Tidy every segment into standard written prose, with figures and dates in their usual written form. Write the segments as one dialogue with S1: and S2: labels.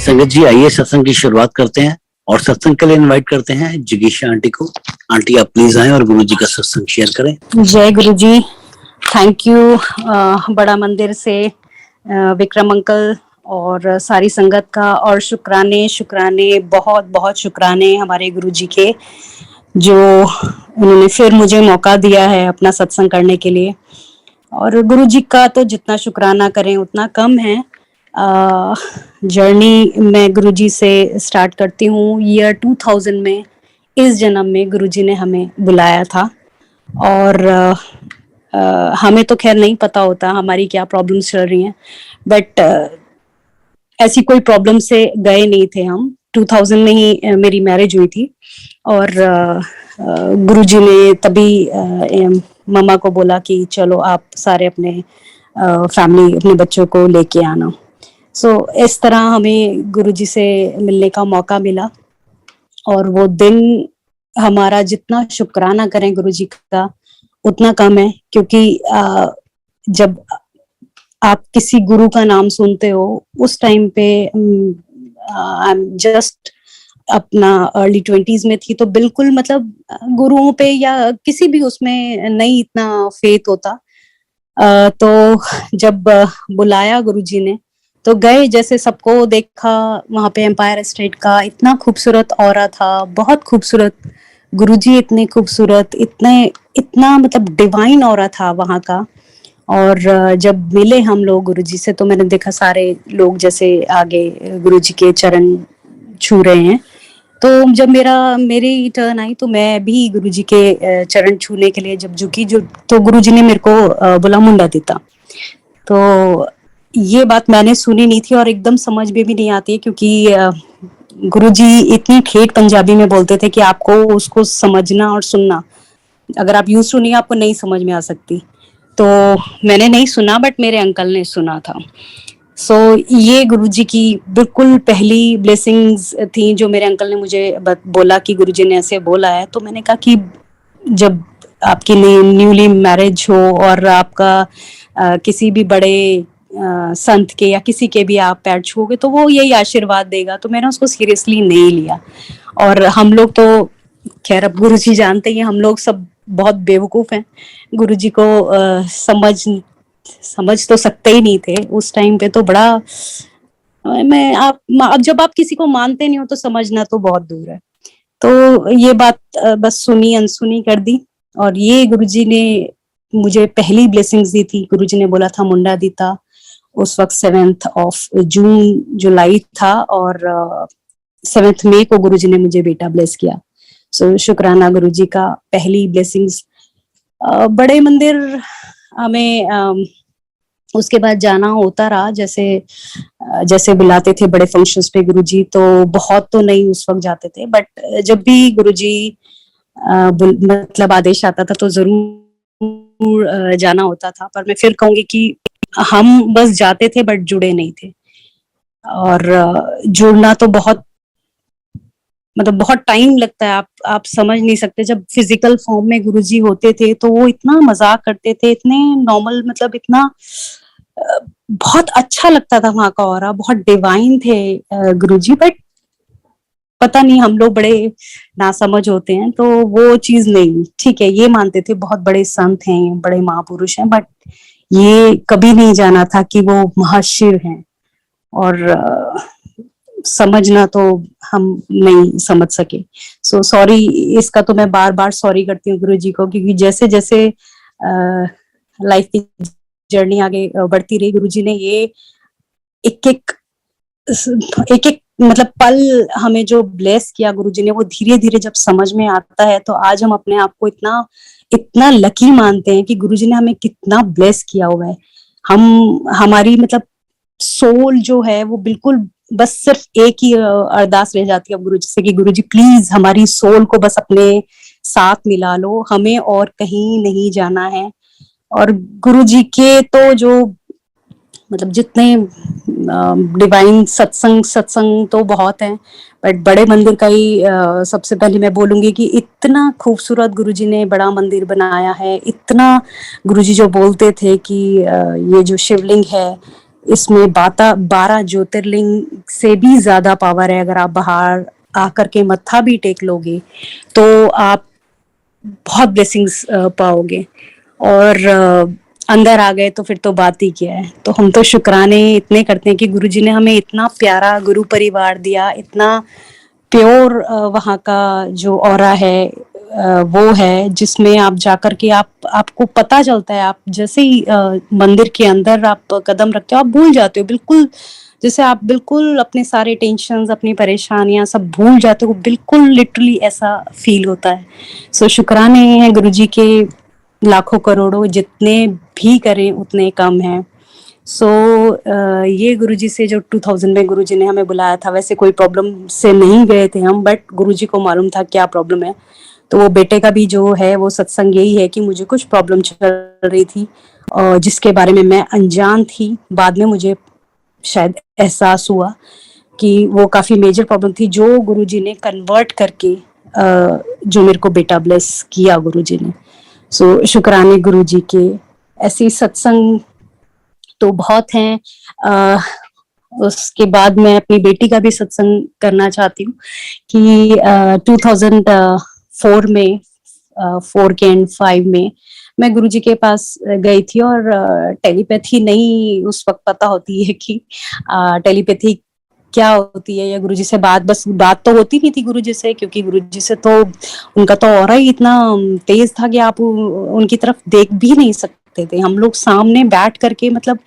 S1: संगत जी, आइए सत्संग की शुरुआत करते हैं और सत्संग के लिए इनवाइट करते हैं जिगीशा आंटी को। आंटी आप प्लीज आएं और गुरु जी का सत्संग शेयर करें।
S2: जय गुरु जी। थैंक यू बड़ा मंदिर से विक्रम अंकल और सारी संगत का, और शुक्राने बहुत बहुत शुक्राने हमारे गुरु जी के, जो उन्होंने फिर मुझे मौका दिया है अपना सत्संग करने के लिए। और गुरु जी का तो जितना शुक्राना करें उतना कम है। जर्नी मैं गुरु जी से स्टार्ट करती हूँ ईयर 2000 में। इस जन्म में गुरु जी ने हमें बुलाया था और हमें तो खैर नहीं पता होता हमारी क्या प्रॉब्लम्स चल रही हैं, बट ऐसी कोई प्रॉब्लम से गए नहीं थे हम। 2000 में ही मेरी मैरिज हुई थी और गुरुजी ने तभी मम्मा को बोला कि चलो आप सारे अपने फैमिली, अपने बच्चों को लेके आना। सो इस तरह हमें गुरुजी से मिलने का मौका मिला। और वो दिन हमारा जितना शुक्राना करें गुरुजी का उतना कम है, क्योंकि जब आप किसी गुरु का नाम सुनते हो उस टाइम पे आई एम जस्ट अपना अर्ली 20s में थी, तो बिल्कुल मतलब गुरुओं पे या किसी भी उसमें नहीं इतना फेथ होता। तो जब बुलाया गुरुजी ने तो गए, जैसे सबको देखा वहां पे एम्पायर स्टेट का इतना खूबसूरत ऑरा था, बहुत खूबसूरत गुरुजी, इतने खूबसूरत, इतना मतलब डिवाइन ऑरा था वहां का। और जब मिले हम लोग गुरुजी से तो मैंने देखा सारे लोग जैसे आगे गुरुजी के चरण छू रहे हैं। तो जब मेरी टर्न आई तो मैं भी गुरुजी के चरण छूने के लिए जब झुकी तो गुरुजी ने मेरे को बोला मुंडा देता। तो ये बात मैंने सुनी नहीं थी और एकदम समझ में भी नहीं आती है, क्योंकि गुरुजी इतनी ठेठ पंजाबी में बोलते थे कि आपको उसको समझना और सुनना, अगर आप यूज टू नहीं आपको नहीं समझ में आ सकती। तो मैंने नहीं सुना, बट मेरे अंकल ने सुना था। सो ये गुरुजी की बिल्कुल पहली ब्लेसिंग्स थी जो मेरे अंकल ने मुझे बोला कि गुरुजी ने ऐसे बोला है। तो मैंने कहा कि जब आपकी न्यूली मैरिज हो और आपका किसी भी बड़े संत के या किसी के भी आप पैर छूओगे तो वो यही आशीर्वाद देगा। तो मैंने उसको सीरियसली नहीं लिया। और हम लोग तो खैर अब गुरुजी जानते ही, हम लोग सब बहुत बेवकूफ हैं, गुरुजी को समझ तो सकते ही नहीं थे उस टाइम पे। तो बड़ा अब जब आप किसी को मानते नहीं हो तो समझना तो बहुत दूर है। तो ये बात बस सुनी अनसुनी कर दी। और ये गुरुजी ने मुझे पहली ब्लेसिंग्स दी थी। गुरुजी ने बोला था मुंडा दीता, उस वक्त 7 जुलाई था और 7 मई को गुरुजी ने मुझे बेटा ब्लेस किया। सो शुक्राना गुरुजी का, पहली ब्लेसिंग्स। बड़े मंदिर हमें उसके बाद जाना होता रहा, जैसे बुलाते थे बड़े फंक्शंस पे गुरुजी, तो बहुत तो नहीं उस वक्त जाते थे, बट जब भी गुरुजी मतलब आदेश आता था तो जरूर जाना होता था। पर मैं फिर कहूंगी कि हम बस जाते थे बट जुड़े नहीं थे। और जुड़ना तो बहुत टाइम लगता है, आप समझ नहीं सकते। जब फिजिकल फॉर्म में गुरुजी होते थे तो वो इतना मजाक करते थे, इतने नॉर्मल, मतलब इतना बहुत अच्छा लगता था वहां का ऑरा, बहुत डिवाइन थे गुरुजी। बट पता नहीं हम लोग बड़े नासमझ होते हैं तो वो चीज नहीं। ठीक है, ये मानते थे बहुत बड़े संत हैं, बड़े महापुरुष हैं, बट ये कभी नहीं जाना था कि वो महाशिव हैं। और समझना तो हम नहीं समझ सके। सो सॉरी, इसका तो मैं बार बार सॉरी करती हूँ गुरुजी को, क्योंकि जैसे जैसे लाइफ की जर्नी आगे बढ़ती रही, गुरुजी ने ये एक एक मतलब पल हमें जो ब्लेस किया गुरुजी ने, वो धीरे धीरे जब समझ में आता है तो आज हम अपने आप को इतना लकी मानते हैं कि गुरुजी ने हमें कितना ब्लेस किया हुआ है। हमारी मतलब सोल जो है वो बिल्कुल बस सिर्फ एक ही अरदास रह जाती है गुरुजी से कि गुरुजी प्लीज हमारी सोल को बस अपने साथ मिला लो, हमें और कहीं नहीं जाना है। और गुरुजी के तो जो मतलब जितने डिवाइन सत्संग तो बहुत हैं, बट बड़े मंदिर का ही सबसे पहले मैं बोलूंगी कि इतना खूबसूरत गुरुजी ने बड़ा मंदिर बनाया है। इतना गुरुजी जो बोलते थे कि ये जो शिवलिंग है इसमें 12 ज्योतिर्लिंग से भी ज्यादा पावर है। अगर आप बाहर आकर के मत्था भी टेक लोगे तो आप बहुत ब्लेसिंग्स पाओगे, और अंदर आ गए तो फिर तो बात ही क्या है। तो हम तो शुक्राने इतने करते हैं कि गुरुजी ने हमें इतना प्यारा गुरु परिवार दिया, इतना प्योर वहाँ का जो ऑरा है वो है, जिसमें आप जाकर के आपको पता चलता है, आप जैसे ही मंदिर के अंदर आप कदम रखते हो आप भूल जाते हो बिल्कुल, जैसे आप बिल्कुल अपने सारे टेंशन्स, अपनी परेशानियां सब भूल जाते हो, बिल्कुल लिटरली ऐसा फील होता है। सो शुक्राने हैं गुरुजी के, लाखों करोड़ों, जितने भी करें उतने कम है। सो ये गुरुजी से जो 2000 में गुरुजी ने हमें बुलाया था, वैसे कोई प्रॉब्लम से नहीं गए थे हम, बट गुरुजी को मालूम था क्या प्रॉब्लम है। तो वो बेटे का भी जो है वो सत्संग यही है कि मुझे कुछ प्रॉब्लम चल रही थी और जिसके बारे में मैं अनजान थी। बाद में मुझे शायद एहसास हुआ कि वो काफी मेजर प्रॉब्लम थी, जो गुरुजी ने कन्वर्ट करके जो मेरे को बेटा ब्लेस किया गुरुजी ने। सो शुक्राने गुरुजी के। ऐसी सत्संग तो बहुत हैं। उसके बाद मैं अपनी बेटी का भी सत्संग करना चाहती हूँ कि 2004 में 4 के एंड 5 में मैं गुरुजी के पास गई थी, और टेलीपैथी नहीं उस वक्त पता होती है कि टेलीपैथी क्या होती है, या गुरुजी से बात तो होती नहीं थी गुरुजी से, क्योंकि गुरुजी से तो उनका तो ऑरा ही इतना तेज था कि आप उनकी तरफ देख भी नहीं सकते थे। हम लोग सामने बैठ करके, मतलब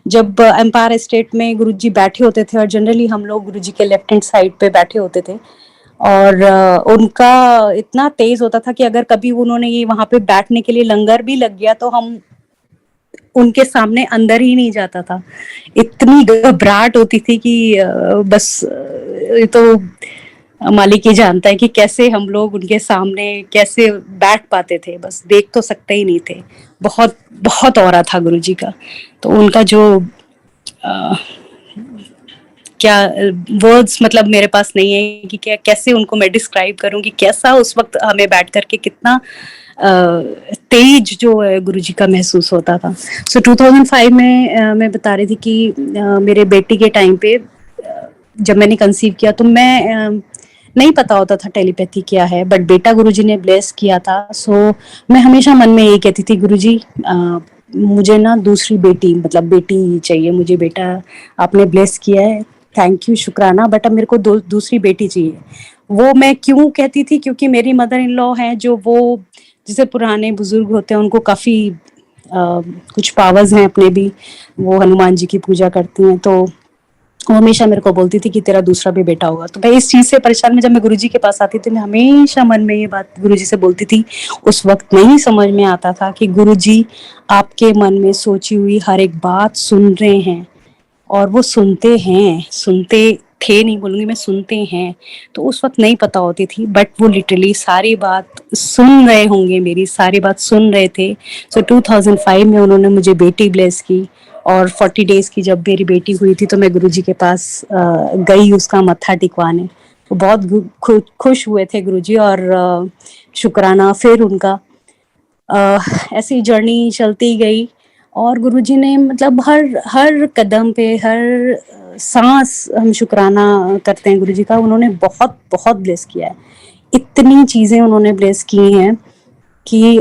S2: जब एम्पायर स्टेट में गुरुजी बैठे होते थे, और जनरली हम लोग गुरुजी के लेफ्ट हैंड साइड पे बैठे होते थे, और उनका इतना तेज होता था कि अगर कभी उन्होंने ये वहां पे बैठने के लिए लंगर भी लग गया तो हम उनके सामने अंदर ही नहीं जाता था। इतनी घबराहट होती थी कि बस ये तो मालिक ही जानता है कि कैसे हम लोग उनके सामने कैसे बैठ पाते थे, बस देख तो सकते ही नहीं थे। बहुत बहुत औरा था गुरुजी का। तो उनका जो क्या वर्ड्स, मतलब मेरे पास नहीं है कि क्या कैसे उनको मैं डिस्क्राइब करूं कि कैसा उस वक्त हमें बैठ करके कितना तेज जो है गुरुजी का महसूस होता था। सो 2005 में मैं बता रही थी कि मेरे बेटी के टाइम पे जब मैंने कंसीव किया तो मैं नहीं पता होता था टेलीपैथी क्या है, बट बेटा गुरुजी ने ब्लेस किया था। सो मैं हमेशा मन में यही कहती थी, गुरुजी मुझे ना दूसरी बेटी, मतलब बेटी चाहिए मुझे, बेटा आपने ब्लेस किया है, थैंक यू, शुक्राना, बट अब मेरे को दूसरी बेटी चाहिए। वो मैं क्यों कहती थी, क्योंकि मेरी मदर इन लॉ है जो वो जैसे पुराने बुजुर्ग होते हैं उनको काफी कुछ पावर्स हैं अपने भी, वो हनुमान जी की पूजा करती हैं, तो वो हमेशा मेरे को बोलती थी कि तेरा दूसरा भी बेटा होगा। तो मैं इस चीज से परेशान में जब मैं गुरुजी के पास आती थी, मैं हमेशा मन में ये बात गुरुजी से बोलती थी। उस वक्त नहीं समझ में आता था कि गुरुजी आपके मन में सोची हुई हर एक बात सुन रहे हैं, और वो सुनते हैं, सुनते थे नहीं बोलूंगी मैं, सुनते हैं। तो उस वक्त नहीं पता होती थी, बट वो लिटरली सारी बात सुन रहे होंगे, मेरी सारी बात सुन रहे थे। सो 2005 में उन्होंने मुझे बेटी ब्लेस की, और 40 डेज की जब मेरी बेटी हुई थी तो मैं गुरुजी के पास गई उसका मत्था टिकवाने। तो बहुत खुश हुए थे गुरुजी, और शुक्राना फिर उनका। ऐसी जर्नी चलती गई, और गुरुजी ने मतलब हर हर कदम पे, हर सांस हम शुक्राना करते हैं गुरुजी का। उन्होंने बहुत बहुत ब्लेस किया है, इतनी चीजें उन्होंने ब्लेस की हैं कि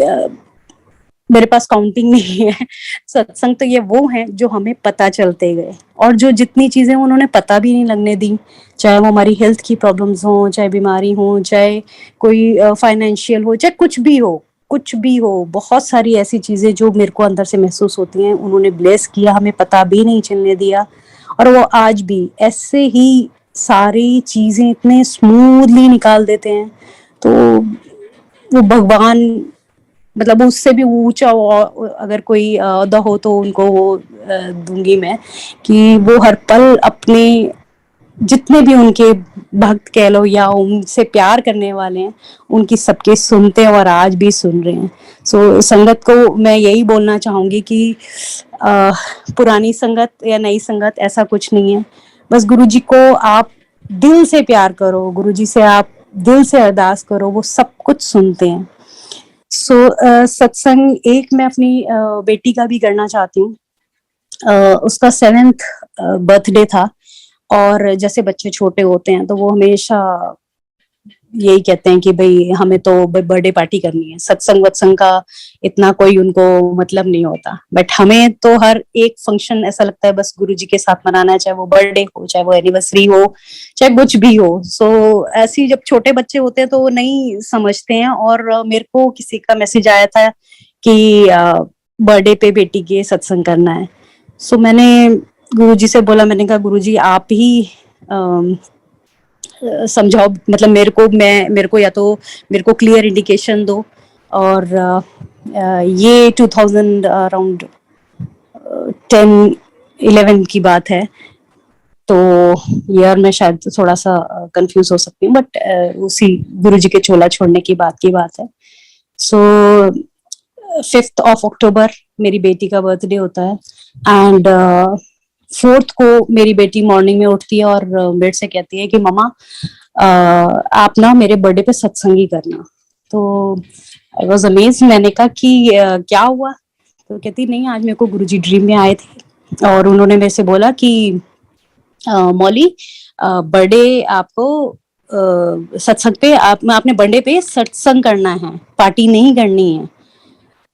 S2: मेरे पास काउंटिंग नहीं है। सत्संग तो ये वो हैं जो हमें पता चलते गए, और जो जितनी चीजें उन्होंने पता भी नहीं लगने दी, चाहे वो हमारी हेल्थ की प्रॉब्लम्स हो, चाहे बीमारी हो, चाहे कोई फाइनेंशियल हो, चाहे कुछ भी हो, कुछ भी हो, बहुत सारी ऐसी चीजें जो मेरे को अंदर से महसूस होती हैं, उन्होंने ब्लेस किया, हमें पता भी नहीं चलने दिया। और वो आज भी ऐसे ही सारी चीजें इतने स्मूथली निकाल देते हैं। तो वो भगवान, मतलब उससे भी ऊंचा अगर कोई औहदा हो तो उनको वो दूंगी मैं, कि वो हर पल अपने जितने भी उनके भक्त कह लो या उनसे प्यार करने वाले हैं, उनकी सबके सुनते हैं, और आज भी सुन रहे हैं। सो संगत को मैं यही बोलना चाहूंगी कि पुरानी संगत या नई संगत ऐसा कुछ नहीं है, बस गुरुजी को आप दिल से प्यार करो, गुरुजी से आप दिल से अरदास करो, वो सब कुछ सुनते हैं। सो सत्संग एक मैं अपनी बेटी का भी करना चाहती हूँ उसका 7th बर्थडे था। और जैसे बच्चे छोटे होते हैं तो वो हमेशा यही कहते हैं कि भाई हमें तो बर्थडे पार्टी करनी है, सत्संग वत्संग का इतना कोई उनको मतलब नहीं होता। बट हमें तो हर एक फंक्शन ऐसा लगता है बस गुरुजी के साथ मनाना है, चाहे वो बर्थडे हो, चाहे वो एनिवर्सरी हो, चाहे कुछ भी हो। सो ऐसी जब छोटे बच्चे होते हैं तो वो नहीं समझते हैं। और मेरे को किसी का मैसेज आया था कि बर्थडे पे बेटी के सत्संग करना है। सो मैंने गुरुजी से बोला, मैंने कहा गुरुजी आप ही समझाओ, मतलब मेरे को या तो मेरे को क्लियर इंडिकेशन दो। और ये 2000 अराउंड 10-11 की बात है, तो ईयर में शायद थोड़ा सा कंफ्यूज हो सकती हूँ, बट उसी गुरुजी के चोला छोड़ने की बात है। सो 5th ऑफ अक्टूबर मेरी बेटी का बर्थडे होता है। एंड 4th को मेरी बेटी मॉर्निंग में उठती है और मेरे से कहती है कि मम्मा आप ना मेरे बर्थडे पे सत्संग ही करना। तो आई वॉज अमेज्ड। मैंने कहा कि क्या हुआ? तो कहती नहीं, आज मेरे को गुरुजी ड्रीम में आए थे और उन्होंने मेरे से बोला कि मौली बर्थडे आपको सत्संग पे आपने बर्थडे पे सत्संग करना है, पार्टी नहीं करनी है।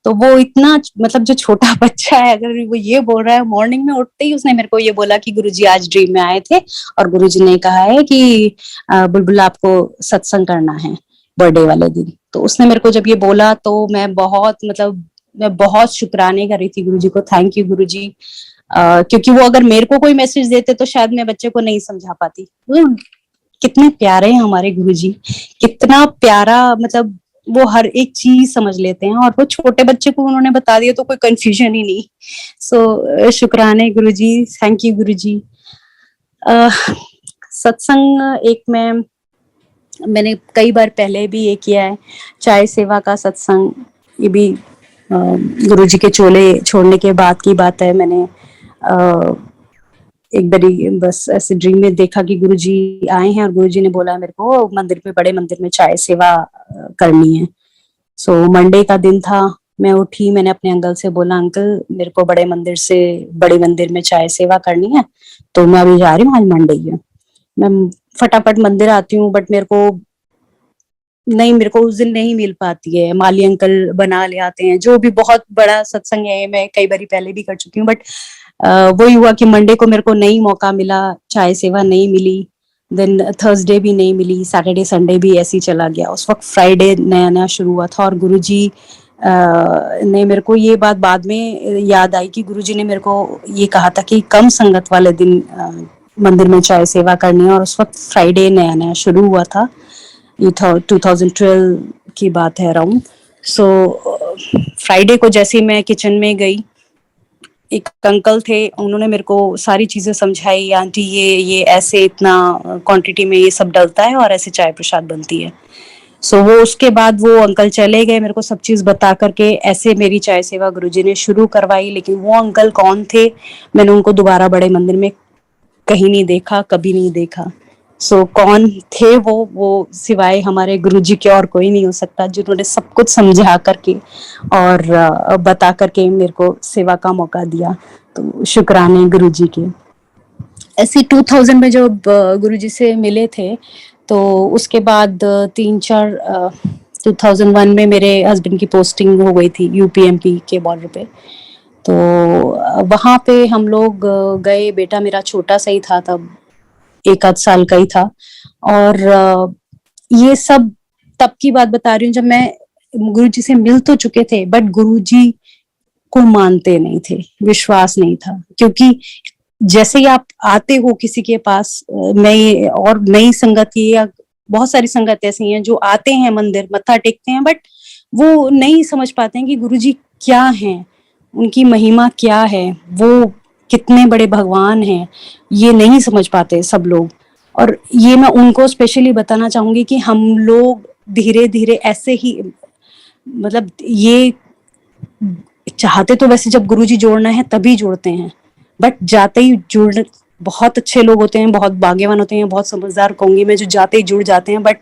S2: तो वो इतना, मतलब जो छोटा बच्चा है अगर वो ये बोल रहा है, मॉर्निंग में उठते ही उसने मेरे को ये बोला कि गुरुजी आज ड्रीम में आए थे और गुरुजी ने कहा है कि बुलबुल आपको सत्संग करना है बर्थडे वाले दिन। तो उसने मेरे को जब ये बोला तो मैं बहुत शुक्राने कर रही थी गुरुजी को, थैंक यू गुरुजी। क्योंकि वो अगर मेरे को कोई मैसेज देते तो शायद मैं बच्चे को नहीं समझा पाती। कितने प्यारे हैं हमारे गुरुजी, कितना प्यारा, मतलब वो हर एक चीज समझ लेते हैं और वो छोटे बच्चे को उन्होंने बता दिया तो कोई कंफ्यूजन ही नहीं। सो शुक्राने गुरुजी, थैंक यू गुरुजी। सत्संग एक मैंने कई बार पहले भी ये किया है, चाय सेवा का सत्संग, ये भी गुरुजी के चोले छोड़ने के बाद की बात है। मैंने एक बारी बस ऐसे ड्रीम में देखा कि गुरुजी आए हैं और गुरुजी ने बोला मेरे को बड़े मंदिर में चाय सेवा करनी है। सो मंडे का दिन था, मैं उठी, मैंने अपने अंकल से बोला अंकल मेरे को बड़े मंदिर में चाय सेवा करनी है, तो मैं अभी जा रही हूँ, आज मंडे ही है। मैं फटाफट मंदिर आती हूँ, बट मेरे को उस दिन नहीं मिल पाती है। माली अंकल बना ले आते हैं, जो भी बहुत बड़ा सत्संग है, मैं कई बारी पहले भी कर चुकी हूँ, बट वही हुआ कि मंडे को मेरे को नहीं मौका मिला, चाय सेवा नहीं मिली, देन थर्सडे भी नहीं मिली, सैटरडे संडे भी ऐसे ही चला गया। उस वक्त फ्राइडे नया नया शुरू हुआ था और गुरुजी ने मेरे को ये बात बाद में याद आई कि गुरुजी ने मेरे को ये कहा था कि कम संगत वाले दिन मंदिर में चाय सेवा करनी है, और उस वक्त फ्राइडे नया नया शुरू हुआ था, ये 2012 की बात है अराउंड। सो फ्राइडे को जैसे ही मैं किचन में गई, एक अंकल थे, उन्होंने मेरे को सारी चीजें समझाई, आंटी ये ऐसे इतना क्वांटिटी में ये सब डलता है और ऐसे चाय प्रसाद बनती है। सो वो उसके बाद वो अंकल चले गए, मेरे को सब चीज बता करके। ऐसे मेरी चाय सेवा गुरुजी ने शुरू करवाई, लेकिन वो अंकल कौन थे, मैंने उनको दोबारा बड़े मंदिर में कहीं नहीं देखा, कभी नहीं देखा। सो कौन थे वो सिवाय हमारे गुरुजी के और कोई नहीं हो सकता, जिन्होंने सब कुछ समझा करके और बता करके मेरे को सेवा का मौका दिया। तो शुक्राने गुरुजी के। ऐसे 2000 में जब गुरुजी से मिले थे, तो उसके बाद 2001 में मेरे हस्बैंड की पोस्टिंग हो गई थी यूपीएमपी के बॉर्डर पे। तो वहां पे हम लोग गए, बेटा मेरा छोटा सा ही था तब, 1 आध साल का ही था। और ये सब तब की बात बता रही हूँ जब मैं गुरुजी से मिल तो चुके थे, बट गुरुजी को मानते नहीं थे, विश्वास नहीं था। क्योंकि जैसे ही आप आते हो किसी के पास, नई संगत, या बहुत सारी संगत ऐसी हैं जो आते हैं मंदिर, मत्था टेकते हैं, बट वो नहीं समझ पाते हैं कि गुरुजी क्या हैं, उनकी महिमा क्या है, वो कितने बड़े भगवान हैं, ये नहीं समझ पाते सब लोग। और ये मैं उनको स्पेशली बताना चाहूंगी कि हम लोग धीरे धीरे ऐसे ही, मतलब ये चाहते तो वैसे जब गुरुजी जोड़ना है तभी जोड़ते हैं, बट जाते ही जुड़, बहुत अच्छे लोग होते हैं, बहुत भाग्यवान होते हैं, बहुत समझदार कहूंगी मैं, जो जाते ही जुड़ जाते हैं, बट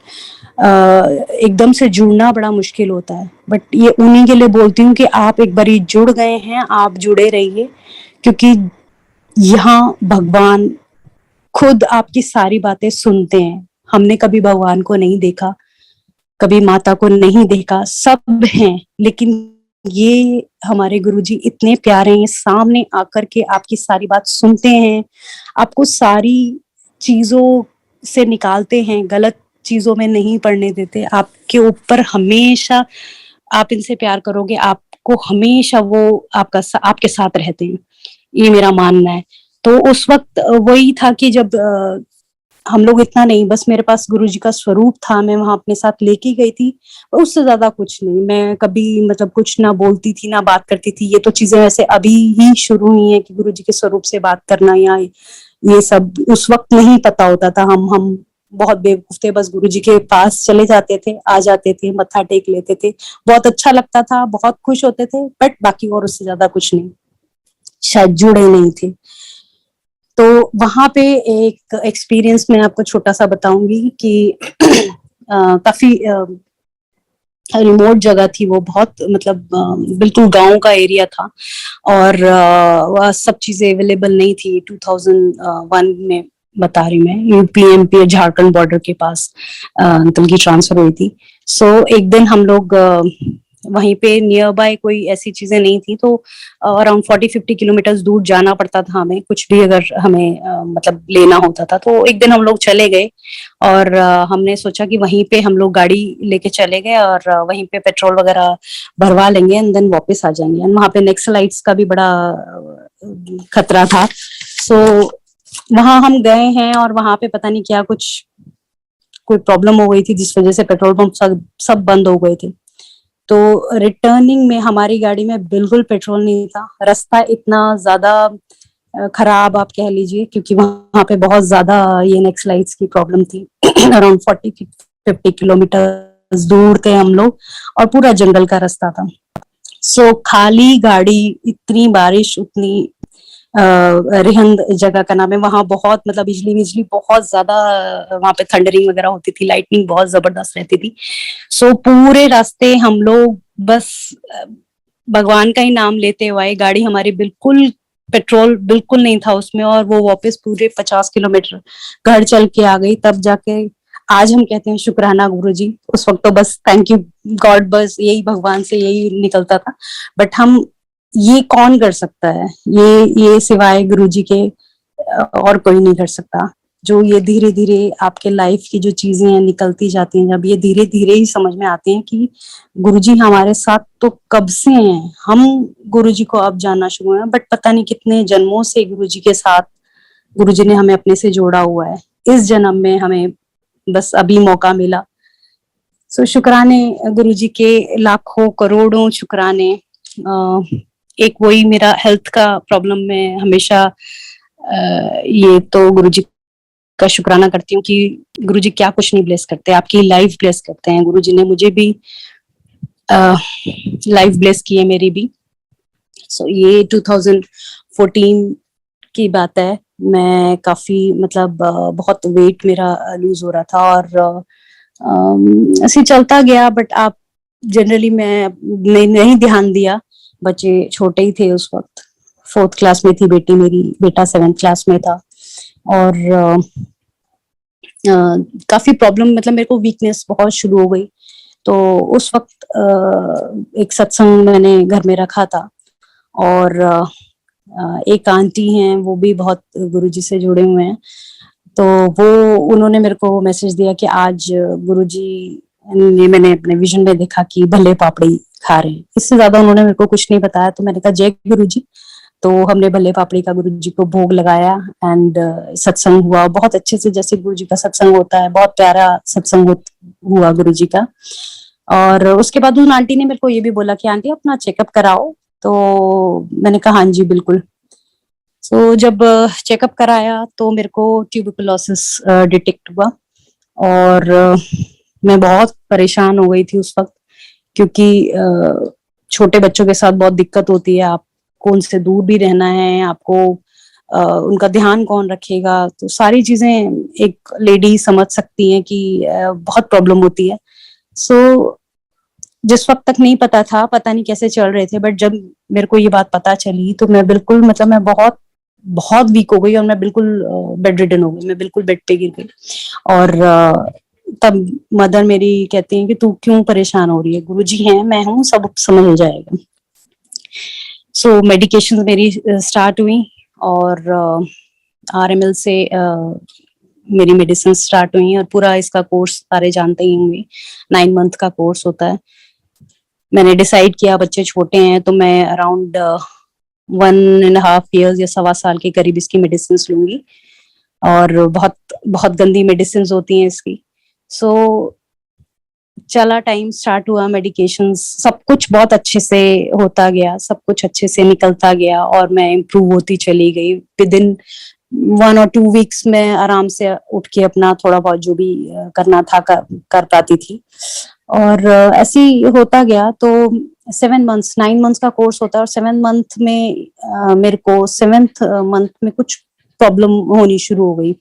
S2: एकदम से जुड़ना बड़ा मुश्किल होता है। बट ये उन्हीं के लिए बोलती हूँ कि आप एक बारी जुड़ गए हैं, आप जुड़े रहिए, क्योंकि यहाँ भगवान खुद आपकी सारी बातें सुनते हैं। हमने कभी भगवान को नहीं देखा, कभी माता को नहीं देखा, सब हैं, लेकिन ये हमारे गुरुजी इतने प्यारे हैं, सामने आकर के आपकी सारी बात सुनते हैं, आपको सारी चीजों से निकालते हैं, गलत चीजों में नहीं पड़ने देते, आपके ऊपर हमेशा, आप इनसे प्यार करोगे, आपको हमेशा वो आपके साथ रहते हैं, ये मेरा मानना है। तो उस वक्त वही था कि जब हम लोग इतना नहीं, बस मेरे पास गुरुजी का स्वरूप था, मैं वहां अपने साथ लेके गई थी, उससे ज्यादा कुछ नहीं। मैं कभी मतलब कुछ ना बोलती थी ना बात करती थी, ये तो चीजें वैसे अभी ही शुरू हुई है कि गुरुजी के स्वरूप से बात करना, या ये सब उस वक्त नहीं पता होता था। हम बहुत बेवकूफ थे, बस गुरुजी के पास चले जाते थे, आ जाते थे, मत्था टेक लेते थे, बहुत अच्छा लगता था, बहुत खुश होते थे, बट बाकी और उससे ज्यादा कुछ नहीं, शायद जुड़े नहीं थे। तो वहां पे एक एक्सपीरियंस मैं आपको छोटा सा बताऊंगी कि काफी रिमोट जगह थी वो, बहुत मतलब बिल्कुल गांव का एरिया था, और वह सब चीजें अवेलेबल नहीं थी। 2001 में बता रही मैं, यूपी एमपी झारखंड बॉर्डर के पास अंकल की ट्रांसफर हुई थी। सो एक दिन हम लोग वहीं पे नियर बाय कोई ऐसी चीजें नहीं थी, तो अराउंड 40-50 किलोमीटर दूर जाना पड़ता था हमें, कुछ भी अगर हमें मतलब लेना होता था। तो एक दिन हम लोग चले गए, और हमने सोचा कि वहीं पे हम लोग गाड़ी लेके चले गए, और वहीं पे पेट्रोल वगैरह भरवा लेंगे एंड देन वापस आ जाएंगे। एंड वहां पे नक्सलाइट्स का भी बड़ा खतरा था। सो वहां हम गए हैं, और वहां पे पता नहीं क्या कुछ कोई प्रॉब्लम हो गई थी, जिस वजह से पेट्रोल पंप सब बंद हो गए थे। तो रिटर्निंग में हमारी गाड़ी में बिल्कुल पेट्रोल नहीं था। रास्ता इतना ज्यादा खराब आप कह लीजिए, क्योंकि वहां पे बहुत ज्यादा ये नक्सलाइट्स की प्रॉब्लम थी। अराउंड 40-50 किलोमीटर दूर थे हम लोग, और पूरा जंगल का रास्ता था। सो खाली गाड़ी, इतनी बारिश, उतनी रिहंद जगह का नाम है वहां, बहुत मतलब बिजली बिजली बहुत ज्यादा, वहां पे थंडरिंग वगैरह होती थी, लाइटनिंग बहुत जबरदस्त रहती थी। सो पूरे रास्ते हम लोग बस भगवान का ही नाम लेते हुए, गाड़ी हमारी बिल्कुल पेट्रोल बिल्कुल नहीं था उसमें, और वो वापस पूरे 50 किलोमीटर घर चल के आ गई। तब जाके आज हम कहते हैं शुक्राना गुरुजी। उस वक्त तो बस थैंक यू गॉड, बस यही भगवान से यही निकलता था। बट हम, ये कौन कर सकता है, ये सिवाय गुरुजी के और कोई नहीं कर सकता। जो ये धीरे धीरे आपके लाइफ की जो चीजें हैं निकलती जाती हैं, जब ये धीरे धीरे ही समझ में आते हैं कि गुरुजी हमारे साथ तो कब से हैं। हम गुरुजी को अब जानना शुरू हुए हैं, बट पता नहीं कितने जन्मों से गुरुजी के साथ गुरुजी ने हमें अपने से जोड़ा हुआ है। इस जन्म में हमें बस अभी मौका मिला। सो शुक्राने गुरुजी के, लाखों करोड़ों शुक्राने। एक वही मेरा हेल्थ का प्रॉब्लम में हमेशा ये तो गुरुजी का शुक्राना करती हूँ कि गुरुजी क्या कुछ नहीं ब्लेस करते, आपकी लाइफ ब्लेस करते हैं। गुरुजी ने मुझे भी लाइफ ब्लेस की है, मेरी भी। सो ये 2014 की बात है। मैं काफी मतलब बहुत वेट मेरा लूज हो रहा था, और ऐसे चलता गया, बट आप जनरली मैं नहीं ध्यान दिया। बच्चे छोटे ही थे उस वक्त, 4th क्लास में थी बेटी मेरी, बेटा 7th क्लास में था। और काफी प्रॉब्लम, मतलब मेरे को वीकनेस बहुत शुरू हो गई। तो उस वक्त एक सत्संग मैंने घर में रखा था, और एक आंटी हैं, वो भी बहुत गुरुजी से जुड़े हुए हैं। तो वो, उन्होंने मेरे को मैसेज दिया कि आज गुरुजी ने, मैंने अपने विजन में देखा कि भले पापड़ी खा रहे हैं। इससे ज्यादा उन्होंने मेरे को कुछ नहीं बताया। तो मैंने कहा जय गुरुजी। तो हमने भले पापड़ी का गुरुजी को भोग लगाया, एंड सत्संग हुआ बहुत अच्छे से, जैसे गुरुजी का सत्संग होता है, बहुत प्यारा सत्संग हुआ गुरुजी का। और उसके बाद उन आंटी ने मेरे को ये भी बोला कि आंटी अपना चेकअप कराओ। तो मैंने कहा हाँ जी बिल्कुल। तो जब चेकअप कराया तो मेरे को ट्यूबरकुलोसिस डिटेक्ट हुआ, और मैं बहुत परेशान हो गई थी उस वक्त, क्योंकि छोटे बच्चों के साथ बहुत दिक्कत होती है। आपको उनसे दूर भी रहना है, आपको उनका ध्यान कौन रखेगा, तो सारी चीजें एक लेडी समझ सकती हैं कि बहुत प्रॉब्लम होती है। सो जिस वक्त तक नहीं पता था, पता नहीं कैसे चल रहे थे, बट जब मेरे को ये बात पता चली तो मैं बिल्कुल, मतलब मैं बहुत बहुत वीक हो गई और मैं बिल्कुल बेड रिडन हो गई, मैं बिल्कुल बेड पे गिर गई। और तब मदर मेरी कहती हैं कि तू क्यों परेशान हो रही है, गुरुजी हैं, मैं हूँ, सब समझ जाएगा। सो मेडिकेशन मेरी स्टार्ट हुई और आरएमएल से मेरी मेडिसिन स्टार्ट हुई और पूरा इसका कोर्स सारे जानते ही होंगे, 9 मंथ का कोर्स होता है। मैंने डिसाइड किया, बच्चे छोटे हैं तो मैं अराउंड 1.5 years या 1.25 साल के करीब इसकी मेडिसिन लूंगी, और बहुत बहुत गंदी मेडिसिन होती हैं इसकी। सो चला, टाइम स्टार्ट हुआ, मेडिकेशन सब कुछ बहुत अच्छे से होता गया, सब कुछ अच्छे से निकलता गया और मैं इम्प्रूव होती चली गई। विद इन 1 or 2 weeks में आराम से उठ के अपना थोड़ा बहुत जो भी करना था कर पाती थी। और ऐसे ही होता गया। तो 7 months 9 months का कोर्स होता है और 7 month में मेरे को 7th month में कुछ प्रॉब्लम होनी शुरू हो गई,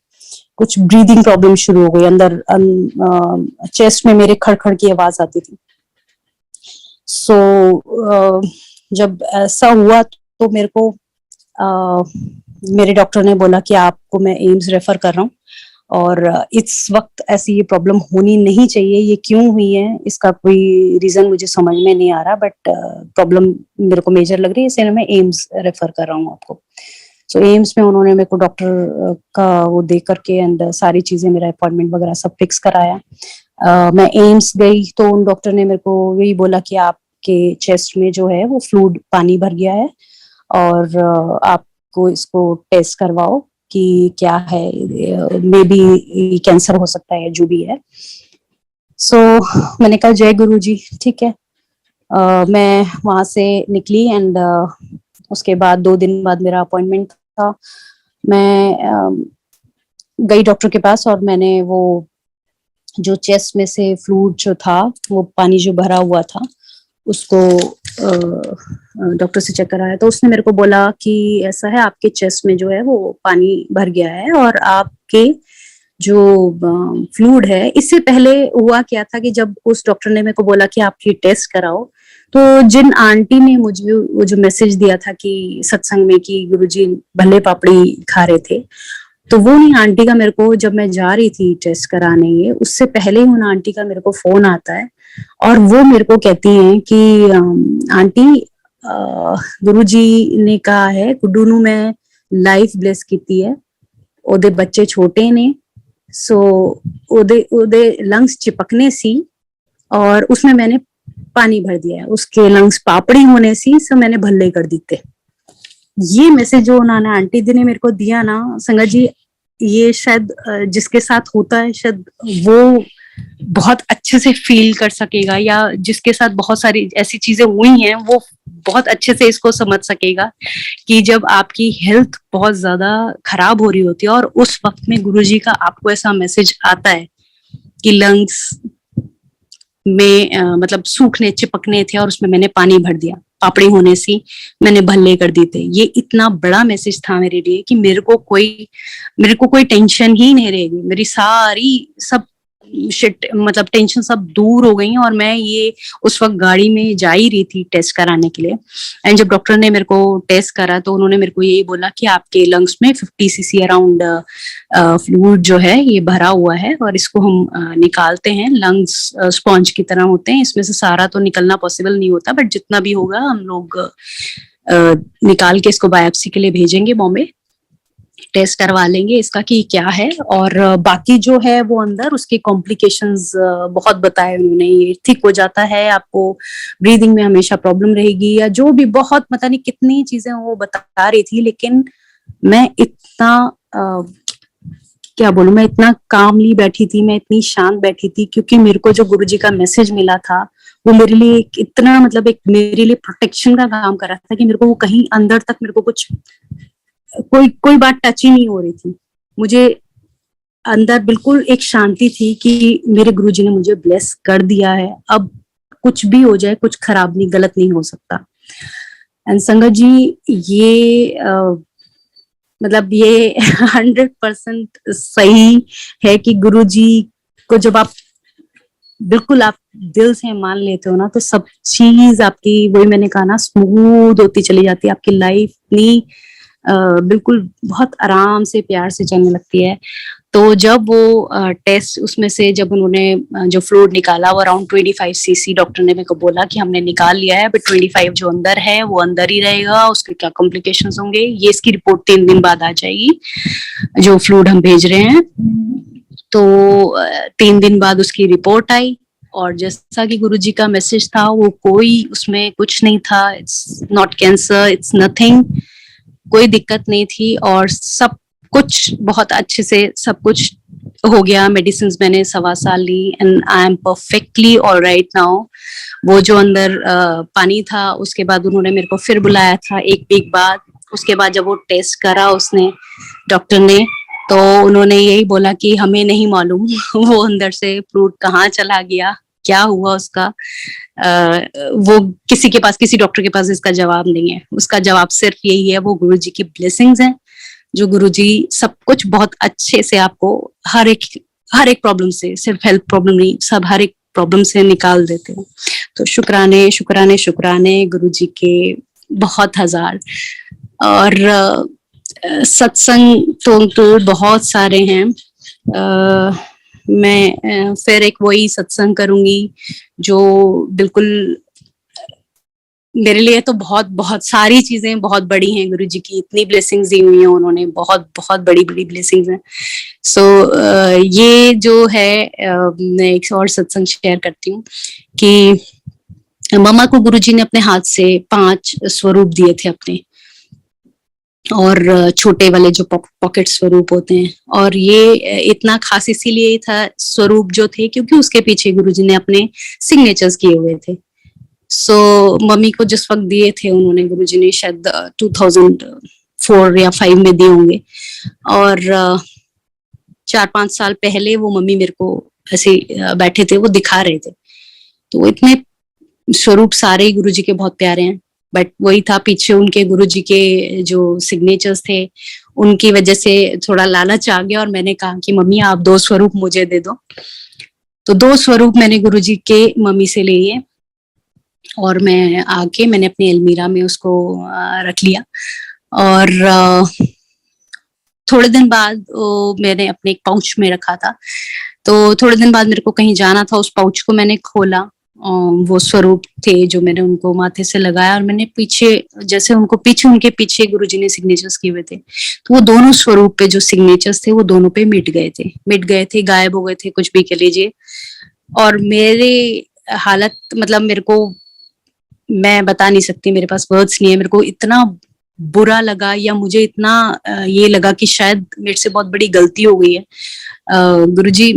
S2: कुछ ब्रीदिंग प्रॉब्लम शुरू हो गई, अंदर चेस्ट में मेरे खड़खड़ की आवाज आती थी। सो जब ऐसा हुआ तो मेरे को मेरे डॉक्टर ने बोला कि आपको मैं एम्स रेफर कर रहा हूँ, और इस वक्त ऐसी ये प्रॉब्लम होनी नहीं चाहिए, ये क्यों हुई है इसका कोई रीजन मुझे समझ में नहीं आ रहा, बट प्रॉब्लम मेरे को मेजर लग रही है, इसलिए मैं एम्स रेफर कर रहा हूँ आपको। सो एम्स में उन्होंने मेरे को डॉक्टर का वो दे करके एंड सारी चीजें, मेरा अपॉइंटमेंट वगैरह सब फिक्स कराया। मैं एम्स गई तो उन डॉक्टर ने मेरे को यही बोला कि आपके चेस्ट में जो है वो फ्लूइड पानी भर गया है और आपको इसको टेस्ट करवाओ कि क्या है, मे बी कैंसर हो सकता है, जो भी है। सो मैंने कहा जय गुरु जी, ठीक है। मैं वहां से निकली एंड उसके बाद 2 दिन बाद मेरा अपॉइंटमेंट था। मैं गई डॉक्टर के पास और मैंने वो जो चेस्ट में से फ्लूइड जो था, वो पानी जो भरा हुआ था, उसको डॉक्टर से चेक कराया तो उसने मेरे को बोला कि ऐसा है, आपके चेस्ट में जो है वो पानी भर गया है और आपके जो फ्लूइड है, इससे पहले हुआ क्या था कि जब उस डॉक्टर ने मेरे को बोला कि आप ये टेस्ट कराओ, तो जिन आंटी ने मुझे वो जो मैसेज दिया था कि सत्संग में कि गुरुजी भल्ले पापड़ी खा रहे थे, तो वो नहीं आंटी का मेरे को, जब मैं जा रही थी टेस्ट कराने, ये उससे पहले ही उन आंटी का मेरे को फोन आता है और वो मेरे को कहती हैं कि आंटी गुरुजी ने कहा है गुड्डू ਨੂੰ मैं लाइफ ब्लेस ਕੀਤੀ है, ਉਹਦੇ ਬੱਚੇ ਛੋਟੇ ਨੇ, सो ਉਹਦੇ लंग्स चिपकने सी और उसमें मैंने पानी भर दिया है, उसके लंग्स पापड़ी होने सी, सो मैंने भल्ले कर दीते। ये मैसेज जो उन्होंने आंटी जी ने मेरे को दिया ना संगत जी, ये शायद जिसके साथ होता है शायद वो बहुत अच्छे से फील कर सकेगा, या जिसके साथ बहुत सारी ऐसी चीजें हुई हैं वो बहुत अच्छे से इसको समझ सकेगा कि जब आपकी हेल्थ बहुत ज्यादा खराब हो रही होती है और उस वक्त में गुरुजी का आपको ऐसा मैसेज आता है कि लंग्स में मतलब सूखने चिपकने थे और उसमें मैंने पानी भर दिया, पापड़ी होने सी मैंने भल्ले कर दिए थे। ये इतना बड़ा मैसेज था मेरे लिए कि मेरे को कोई टेंशन ही नहीं रहेगी, मेरी सारी सब शिट मतलब टेंशन सब दूर हो गई। और मैं ये उस वक्त गाड़ी में जा ही रही थी टेस्ट कराने के लिए, एंड जब डॉक्टर ने मेरे को टेस्ट करा तो उन्होंने मेरे को यही बोला कि आपके लंग्स में 50 cc अराउंड फ्लूइड जो है ये भरा हुआ है और इसको हम निकालते हैं। लंग्स स्पॉन्ज की तरह होते हैं, इसमें से सारा तो निकलना पॉसिबल नहीं होता, बट जितना भी होगा हम लोग निकाल के इसको बायोप्सी के लिए भेजेंगे बॉम्बे, टेस्ट करवा लेंगे इसका कि क्या है। और बाकी जो है वो अंदर उसके कॉम्प्लिकेशंस बहुत बताए उन्होंने, ये ठीक हो जाता है, आपको ब्रीदिंग में हमेशा प्रॉब्लम रहेगी, या जो भी बहुत पता नहीं कितनी चीजें वो बता रही थी। लेकिन मैं इतना क्या बोलूं, मैं इतना कामली बैठी थी, मैं इतनी शांत बैठी थी, क्योंकि मेरे को जो गुरुजी का मैसेज मिला था वो मेरे लिए इतना मतलब एक मेरे लिए प्रोटेक्शन का काम कर रहा था कि मेरे को वो कहीं अंदर तक मेरे को कुछ कोई बात टच ही नहीं हो रही थी। मुझे अंदर बिल्कुल एक शांति थी कि मेरे गुरुजी ने मुझे ब्लेस कर दिया है, अब कुछ भी हो जाए कुछ खराब नहीं, गलत नहीं हो सकता। एंड संगत जी ये मतलब ये 100% सही है कि गुरुजी को जब आप बिल्कुल आप दिल से मान लेते हो ना, तो सब चीज आपकी, वही मैंने कहा ना, स्मूथ होती चली जाती है। आपकी लाइफ इतनी बिल्कुल बहुत आराम से प्यार से चलने लगती है। तो जब वो टेस्ट उसमें से जब उन्होंने जो फ्लूइड निकाला, वो अराउंड 25 cc, डॉक्टर ने मेरे को बोला कि हमने निकाल लिया है, बट 25 जो अंदर है वो अंदर ही रहेगा, उसके क्या कॉम्प्लिकेशंस होंगे, ये इसकी रिपोर्ट 3 दिन बाद आ जाएगी, जो फ्लूइड हम भेज रहे हैं। तो 3 दिन बाद उसकी रिपोर्ट आई, और जैसा कि गुरुजी का मैसेज था, वो कोई उसमें कुछ नहीं था, it's not cancer, it's nothing, कोई दिक्कत नहीं थी, और सब कुछ बहुत अच्छे से सब कुछ हो गया। मेडिसिन मैंने 1.25 साल ली, and I am perfectly all right now. वो जो अंदर पानी था, उसके बाद उन्होंने मेरे को फिर बुलाया था 1 वीक बाद। उसके बाद जब वो टेस्ट करा उसने, डॉक्टर ने, तो उन्होंने यही बोला कि हमें नहीं मालूम वो अंदर से फ्लूइड कहाँ चला गया, क्या हुआ उसका, वो किसी के पास, किसी डॉक्टर के पास इसका जवाब नहीं है। उसका जवाब सिर्फ यही है, वो गुरुजी की ब्लेसिंग्स हैं, जो गुरुजी सब कुछ बहुत अच्छे से आपको हर एक प्रॉब्लम से, सिर्फ हेल्थ प्रॉब्लम नहीं, सब हर एक प्रॉब्लम से निकाल देते हैं। तो शुक्राने शुक्राने शुक्राने गुरुजी के बहुत हजार। और सत्संग तो बहुत सारे हैं। मैं फिर एक वही सत्संग करूंगी जो बिल्कुल मेरे लिए तो बहुत बहुत सारी चीजें बहुत बड़ी हैं। गुरुजी की इतनी ब्लेसिंग्स दी हुई हैं उन्होंने, बहुत बहुत बड़ी बड़ी ब्लेसिंग्स हैं। सो ये जो है, मैं एक और सत्संग शेयर करती हूँ कि मम्मा को गुरुजी ने अपने हाथ से 5 स्वरूप दिए थे अपने, और छोटे वाले जो पॉकेट स्वरूप होते हैं। और ये इतना खास इसीलिए था स्वरूप जो थे, क्योंकि उसके पीछे गुरुजी ने अपने सिग्नेचर्स किए हुए थे। सो मम्मी को जिस वक्त दिए थे उन्होंने, गुरुजी ने शायद 2004 या 5 में दिए होंगे, और 4-5 साल पहले वो मम्मी मेरे को ऐसे बैठे थे, वो दिखा रहे थे। तो इतने स्वरूप सारे गुरुजी के बहुत प्यारे हैं, बट वही था, पीछे उनके गुरुजी के जो सिग्नेचर्स थे, उनकी वजह से थोड़ा लालच आ गया, और मैंने कहा कि मम्मी आप 2 स्वरूप मुझे दे दो। तो 2 स्वरूप मैंने गुरुजी के मम्मी से लिए, और मैं आके मैंने अपनी अलमीरा में उसको रख लिया। और थोड़े दिन बाद मैंने अपने एक पाउच में रखा था। तो थोड़े दिन बाद मेरे को कहीं जाना था, उस पाउच को मैंने खोला, वो स्वरूप थे जो मैंने उनको माथे से लगाया, और मैंने पीछे जैसे उनके पीछे गुरुजी ने सिग्नेचर्स किए हुए थे, तो वो दोनों स्वरूप पे जो सिग्नेचर्स थे वो दोनों पे मिट गए थे, गायब हो गए थे, कुछ भी कह लीजिए। और मेरे हालत, मतलब मेरे को, मैं बता नहीं सकती, मेरे पास वर्ड्स नहीं है। मेरे को इतना बुरा लगा, या मुझे इतना ये लगा कि शायद मेरे से बहुत बड़ी गलती हो गई है। गुरुजी,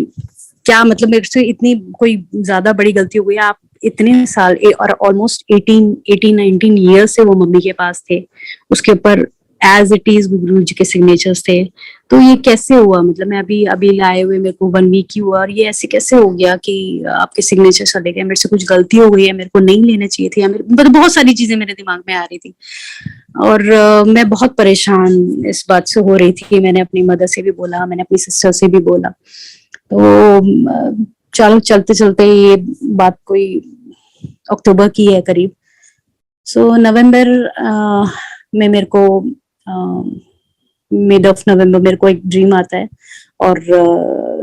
S2: क्या मतलब मेरे से इतनी कोई ज्यादा बड़ी गलती हो गई है। आप इतने साल और ऑलमोस्ट 18-19 ईयर्स से वो मम्मी के पास थे, उसके ऊपर एज इट इज गुरुजी के सिग्नेचर्स थे। तो ये कैसे हुआ, मतलब मैं अभी लाए हुए मेरे को 1 वीक ही हुआ, और ये ऐसे कैसे हो गया कि आपके सिग्नेचर चले गए, मेरे से कुछ गलती हो गई है, मेरे को नहीं लेना चाहिए थे, या मतलब बहुत सारी चीजें मेरे दिमाग में आ रही थी। और मैं बहुत परेशान इस बात से हो रही थी। मैंने अपनी मदर से भी बोला, मैंने अपनी सिस्टर से भी बोला। तो चलो चलते चलते ये बात कोई अक्टूबर की है करीब। सो नवंबर में मेरे को मिड ऑफ नवंबर मेरे को एक ड्रीम आता है, और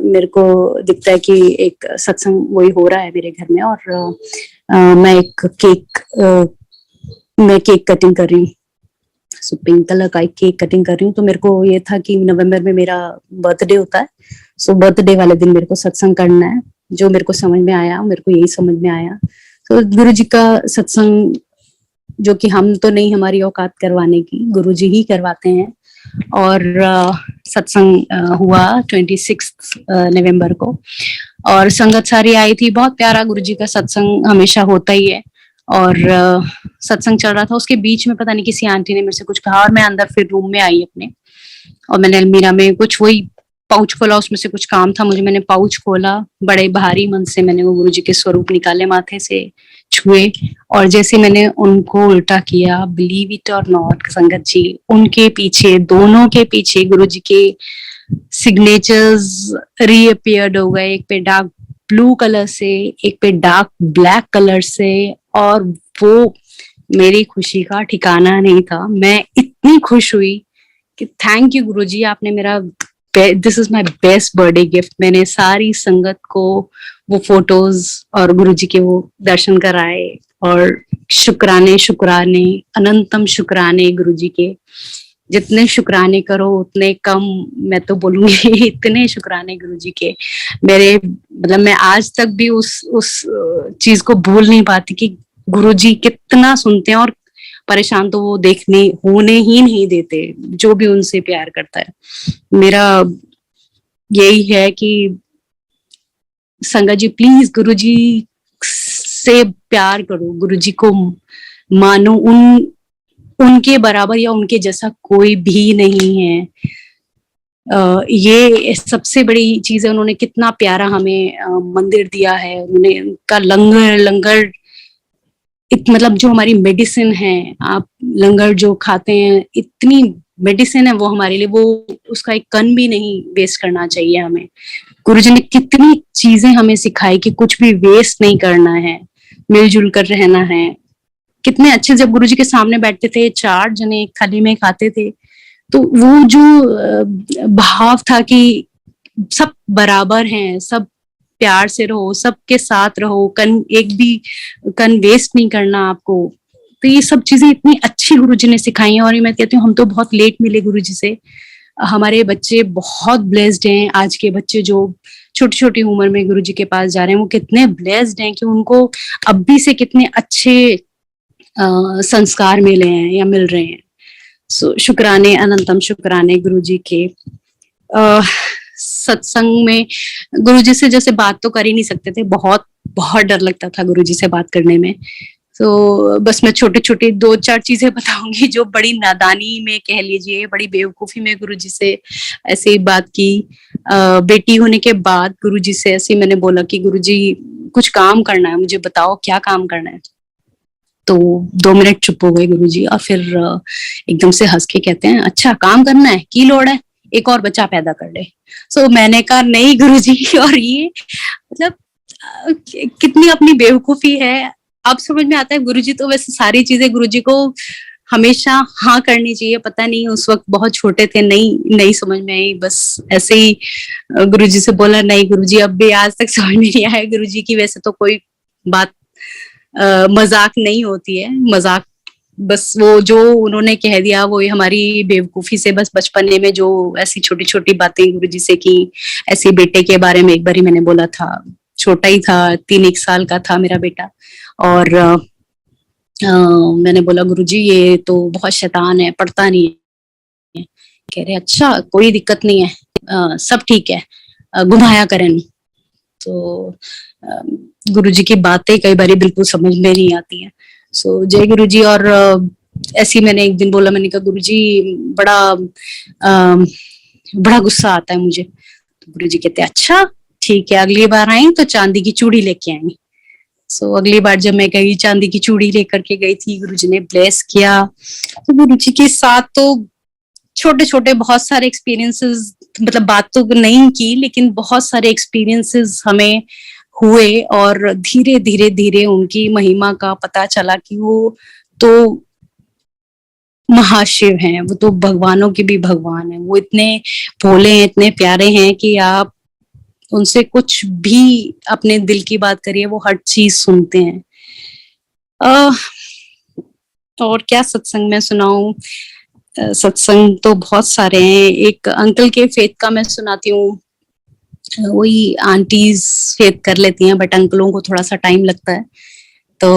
S2: मेरे को दिखता है कि एक सत्संग वही हो रहा है मेरे घर में, और मैं केक कटिंग कर रही हूँ। सो पिंक कलर का एक केक कटिंग कर रही हूँ। तो मेरे को ये था कि नवंबर में मेरा बर्थडे होता है, सो बर्थडे वाले दिन मेरे को सत्संग करना है। जो मेरे को समझ में आया, मेरे को यही समझ में आया। तो गुरुजी का सत्संग, जो कि हम तो नहीं, हमारी औकात करवाने की, गुरुजी ही करवाते हैं। और सत्संग हुआ 26 नवंबर को, और संगत सारी आई थी। बहुत प्यारा गुरुजी का सत्संग हमेशा होता ही है। और सत्संग चल रहा था, उसके बीच में पता नहीं किसी आंटी ने मेरे से कुछ कहा, और मैं अंदर फिर रूम में आई अपने, और मैंने अलमीरा में कुछ वही पाउच खोला, उसमें से कुछ काम था मुझे, मैंने पाउच खोला, बड़े भारी मन से मैंने वो गुरुजी के स्वरूप निकाले, माथे से छुए, और जैसे मैंने उनको उल्टा किया, बिलीव इट और नॉट संगत जी, उनके पीछे, दोनों के पीछे गुरुजी के सिग्नेचर्स रीअपियर्ड हो गए। एक पे डार्क ब्लू कलर से, एक पे डार्क ब्लैक कलर से, और वो मेरी खुशी का ठिकाना नहीं था। मैं इतनी खुश हुई कि थैंक यू गुरुजी, आपने मेरा, this is my best birthday gift. मैंने सारी संगत को वो फोटोज और गुरुजी के वो दर्शन कराए, और शुक्राने शुक्राने, अनंतम शुक्राने गुरुजी के। जितने शुक्राने करो उतने कम, मैं तो बोलूंगी इतने शुक्राने गुरुजी के। मेरे मतलब मैं आज तक भी उस चीज को भूल नहीं पाती कि गुरुजी कितना सुनते हैं, और परेशान तो वो देखने होने ही नहीं देते जो भी उनसे प्यार करता है। मेरा यही है कि संगत जी प्लीज गुरुजी से प्यार करो, गुरुजी को मानो, उनके बराबर या उनके जैसा कोई भी नहीं है। ये सबसे बड़ी चीज है, उन्होंने कितना प्यारा हमें मंदिर दिया है, उन्होंने उनका लंगर मतलब जो हमारी मेडिसिन है, आप लंगर जो खाते हैं, इतनी मेडिसिन है वो हमारे लिए, वो उसका एक कण भी नहीं वेस्ट करना चाहिए हमें। गुरुजी ने कितनी चीजें हमें सिखाई कि कुछ भी वेस्ट नहीं करना है, मिलजुल कर रहना है। कितने अच्छे, जब गुरुजी के सामने बैठते थे 4 जने एक थाली में खाते थे, तो वो जो भाव था कि सब बराबर हैं, सब प्यार से रहो, सबके साथ रहो, एक भी कन वेस्ट नहीं करना आपको। तो ये सब चीजें इतनी अच्छी गुरुजी ने सिखाई हैं, और मैं कहती हूँ हम तो बहुत लेट मिले गुरुजी से। हमारे बच्चे बहुत ब्लेस्ड हैं, आज के बच्चे जो छोटी छोटी उम्र में गुरुजी के पास जा रहे हैं, वो कितने ब्लेस्ड हैं कि उनको अभी से कितने अच्छे संस्कार मिले हैं या मिल रहे हैं। सो शुक्राने, अनंतम शुक्राने गुरुजी के। सत्संग में गुरुजी से जैसे बात तो कर ही नहीं सकते थे, बहुत बहुत डर लगता था गुरुजी से बात करने में। तो बस मैं छोटी छोटी 2-4 चीजें बताऊंगी जो बड़ी नादानी में कह लीजिए, बड़ी बेवकूफी में गुरुजी से ऐसे ही बात की। बेटी होने के बाद गुरुजी से ऐसे मैंने बोला कि गुरुजी कुछ काम करना है, मुझे बताओ क्या काम करना है। तो 2 मिनट चुप हो गए गुरुजी, और फिर एकदम से हंस के कहते हैं, अच्छा काम करना है, की लोड़ है, एक और बच्चा पैदा कर ले। सो मैंने कहा नहीं गुरुजी, और ये मतलब कितनी अपनी बेवकूफी है। अब समझ में आता है गुरुजी तो वैसे सारी चीजें गुरुजी को हमेशा हाँ करनी चाहिए। पता नहीं उस वक्त बहुत छोटे थे, नहीं समझ में आई, बस ऐसे ही गुरुजी से बोला नहीं गुरुजी, अब भी आज तक समझ में नहीं आया गुरुजी की। वैसे तो कोई बात मजाक नहीं होती है, मजाक बस वो जो उन्होंने कह दिया वो हमारी बेवकूफी से, बस बचपने में जो ऐसी छोटी छोटी बातें गुरुजी से की। ऐसे बेटे के बारे में एक बार मैंने बोला था, छोटा ही था, 3-1 साल का था मेरा बेटा, और मैंने बोला गुरुजी ये तो बहुत शैतान है, पढ़ता नहीं है। कह रहे अच्छा कोई दिक्कत नहीं है, सब ठीक है, घुमाया करें। तो गुरुजी की बातें कई बार बिल्कुल समझ में नहीं आती है। सो जय गुरुजी। और ऐसी मैंने एक दिन बोला, मैंने कहा गुरुजी बड़ा गुस्सा आता है मुझे। तो गुरुजी कहते अच्छा ठीक है, अगली बार आई तो चांदी की चूड़ी लेके आएंगे। सो अगली बार जब मैं गई, चांदी की चूड़ी लेकर के गई थी, गुरुजी ने ब्लेस किया। तो गुरुजी के साथ तो छोटे छोटे बहुत सारे एक्सपीरियंसेस, मतलब बात तो नहीं की लेकिन बहुत सारे एक्सपीरियंसेस हमें हुए, और धीरे धीरे धीरे उनकी महिमा का पता चला कि वो तो महाशिव हैं, वो तो भगवानों के भी भगवान हैं। वो इतने भोले हैं, इतने प्यारे हैं कि आप उनसे कुछ भी अपने दिल की बात करिए, वो हर चीज सुनते हैं। और क्या सत्संग में सुनाऊं? सत्संग तो बहुत सारे हैं। एक अंकल के फेथ का मैं सुनाती हूँ। वही आंटीज फेथ कर लेती हैं, बट अंकलों को थोड़ा सा टाइम लगता है। तो